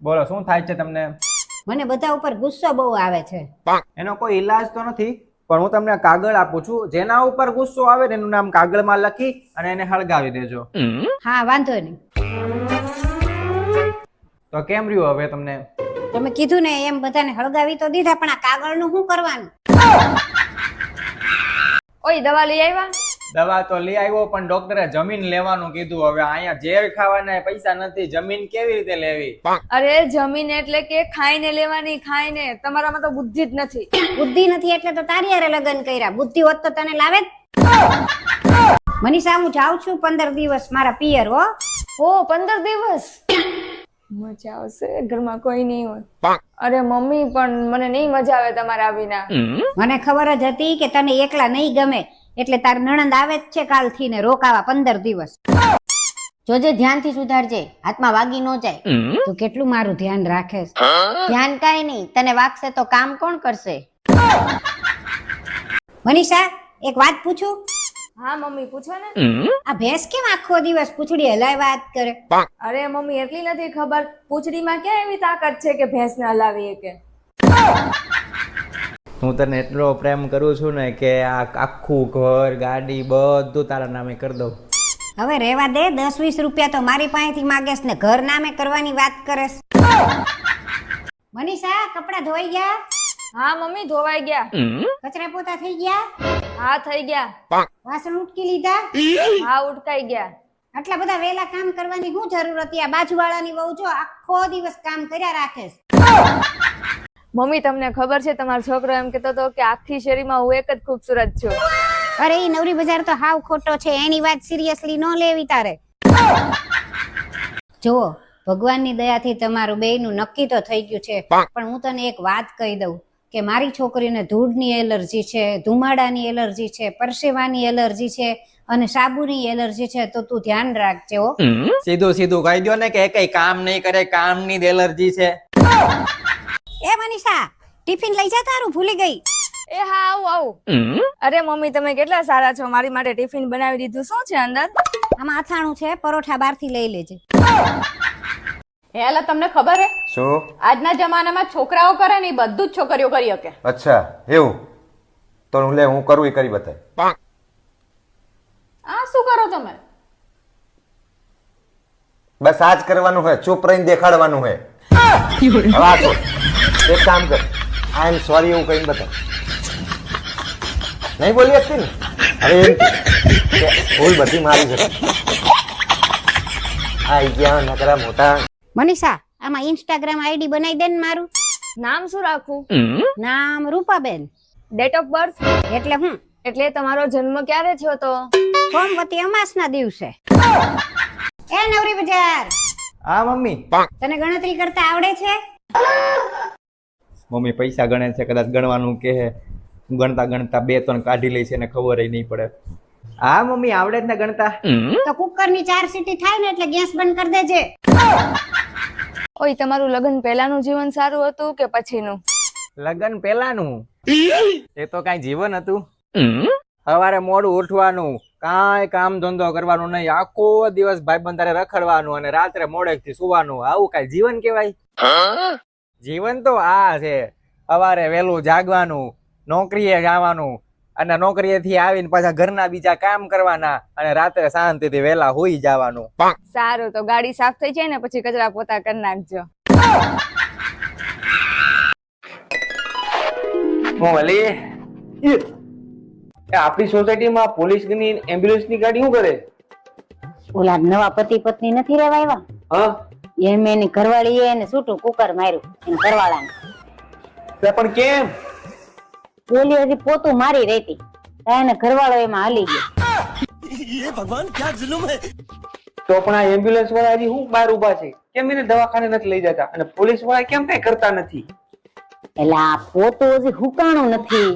બોલો શું થાય છે તમને? મને બધા ઉપર ગુસ્સો બહુ આવે છે. એનો કોઈ ઈલાજ તો નથી, પણ હું તમને કાગળ આપું છું, જેના ઉપર ગુસ્સો આવે ને એનું નામ કાગળમાં લખી અને એને હળગાવી દેજો. હા, વાંધો નહીં. તો કેમ રહ્યું હવે તમને? તમે કીધું ને એમ બધાને હળગાવી તો દીધા, પણ આ કાગળનું શું કરવાનું? ઓય દવા લઈ આવ્યા? દવા તો લઈ આવ્યો, પણ ડોક્ટરે જમીન લેવાનું કીધું. હવે અહીંયા ઝેર ખાવાના પૈસા નથી, જમીન કેવી રીતે લેવી? અરે જમીન એટલે કે ખાઈને લેવાની, ખાઈને. તમારામાં તો બુદ્ધિ જ નથી. બુદ્ધિ નથી એટલે તો તારી હારે લગ્ન કર્યા. બુદ્ધિ હોત તો તને લાવે જ. મનીષા, હું જાઉં છું 15 દિવસ મારા પિયર. હો 15 દિવસ મજા આવશે, ઘરમાં કોઈ નહીં હોય. અરે મમ્મી, પણ મને નહીં મજા આવે તમારા વિના. મને ખબર જ હતી કે તને એકલા નહીં ગમે, એટલે તાર નણંદ આવે જ છે કાલથી ને રોકાવા 15 દિવસ. જોજે ધ્યાનથી સુધારજે, હાથમાં વાગી ન જાય. તું કેટલું મારું ધ્યાન રાખેસ. ધ્યાન કાંઈ નહીં, તને વાગશે તો કામ કોણ કરશે? મનીષા, એક વાત પૂછું? હા મમ્મી, પૂછો ને. આ ભેંસ કેમ આખો દિવસ પૂંછડી હલાય વાત કરે? અરે મમ્મી, એટલી નથી ખબર, પૂંછડીમાં ક્યાં એવી તાકાત છે કે ભેંસને હલાવી કે? હું તને એટલો પ્રેમ કરું છું ને કે આ આખું ઘર ગાડી બધું તારા નામે કરી દઉં. હવે રેવા દે, 10-20 રૂપિયા તો મારી પાસેથી માંગેસ ને ઘર નામે કરવાની વાત કરેસ. મનીષા, કપડા ધોઈ ગયા? હા મમ્મી, ધોવાઈ ગયા. કચરા પોતા થઈ ગયા? હા થઈ ગયા. વાસણ ઉટકી લીધા? હા ઉટકાઈ ગયા. આટલા બધા વેલા કામ કરવાની શું જરૂર હતી? આ બાજુવાળાની વહુ જો આખો દિવસ કામ કર્યા રાખેસ. મમ્મી, તમને ખબર છે તમારો છોકરો એમ કહેતો હતો કે આખી શેરીમાં હું એક જ ખૂબસૂરત છું. અરે ઈ નવરી બજાર તો હાવ ખોટો છે, એની વાત સિરિયસલી ન લેવી તારે. જુઓ, ભગવાનની દયાથી તમારું બેયનું નક્કી તો થઈ ગયું છે, પણ હું તને એક વાત કહી દઉં કે મારી છોકરીને ધૂળની એલર્જી છે, ધુમાડાની એલર્જી છે, પરસેવાની એલર્જી છે અને સાબુની એલર્જી છે, તો તું ધ્યાન રાખજે. હો સીધું સીધું કહી દો ને કે કઈ કામ નહીં કરે, કામની જ એલર્જી છે. એ મનીષા, ટિફિન લઈ જા તારું, ભૂલી ગઈ. એ હા, આવું. અરે મમ્મી, તમે કેટલા સારા છો, મારી માટે ટિફિન બનાવી દીધું. શું છે અંદર? આમાં અથાણું છે, પરોઠા બહારથી લઈ લેજે. હેલા, તમને ખબર હે શું? આજના જમાનામાં છોકરાઓ કરે ને એ બધું જ છોકરીઓ કરી શકે. અચ્છા એવું? તો હું કરું એ કરી બતાય. આ શું કરો તમે? બસ આ જ કરવાનું હોય, ચૂપ રહીને દેખાડવાનું હોય. હવે આ છો, એક કામ કર, આઈ એમ સોરી એવું કહીને બતાય. નહીં બોલી શકતી ને? હવે એમ કે ભૂલ બધી મારી છે. આ ગયા નકરા મોટા. મનીષા, આમાં ઇન્સ્ટાગ્રામ આઈડી બનાવી દે ને મારું. નામ શું રાખું? નામ રૂપાબેન. Date of birth? એટલે હું? એટલે તમારો જન્મ ક્યારે થયો તો? સોમવતી અમાસના દિવસે. એ નવરી બજાર, હા મમ્મી. તને ગણતરી કરતા આવડે છે? મમ્મી પૈસા ગણે છે, કદાચ ગણવાનું કે ગણતા ગણતા 2-3 કાઢી લે છે ને ખબર નહીં પડે. હા મમ્મી, આવડે જ ને ગણતા. તો કુકરની 4 સીટી થાય ને એટલે ગેસ બંધ કરી દેજે. ઓય, તમારું લગ્ન પહેલાનું જીવન સારું હતું કે પછીનું? લગ્ન પહેલાનું એ તો કઈ જીવન હતું. સવારે મોડું ઉઠવાનું, કાંઈ કામ ધંધો કરવાનું નહીં, આખો દિવસ ભાઈબંધ હારે રખડવાનું અને રાત્રે મોડેકથી સુવાનું. આવું કઈ જીવન કહેવાય? જીવન તો આ છે, સવારે વહેલું જાગવાનું, નોકરીએ જવાનું અને નોકરીએથી આવીને પાછા ઘરના બીજા કામ કરવાના અને રાત્રે શાંતિથી વહેલા હોઈ જવાનું. સારું, તો ગાડી સાફ થઈ જાય ને પછી કચરા પોતા કરી નાખજો. આપણી સોસાયટીમાં પોલીસની એમ્બ્યુલન્સની ગાડી શું કરે? ઓલા નવા પતિ પત્ની નથી રહેવા આવ્યા? હા, એમ એની ઘરવાળી એને છૂટું કુકર માર્યું એની ઘરવાળાને. પણ કેમ? ઓલી હજી પોતું મારી રહેતી, એને ઘરવાળો એમાં હાલી ગયો. તો પણ આ એમ્બ્યુલન્સ વાળા હજી શું બહાર ઉભા છે? કેમ એને દવાખાને નથી લઈ જતા? અને પોલીસ વાળા કેમ કઈ કરતા નથી? એટલે આ પોતું હજી હુકાણું નથી.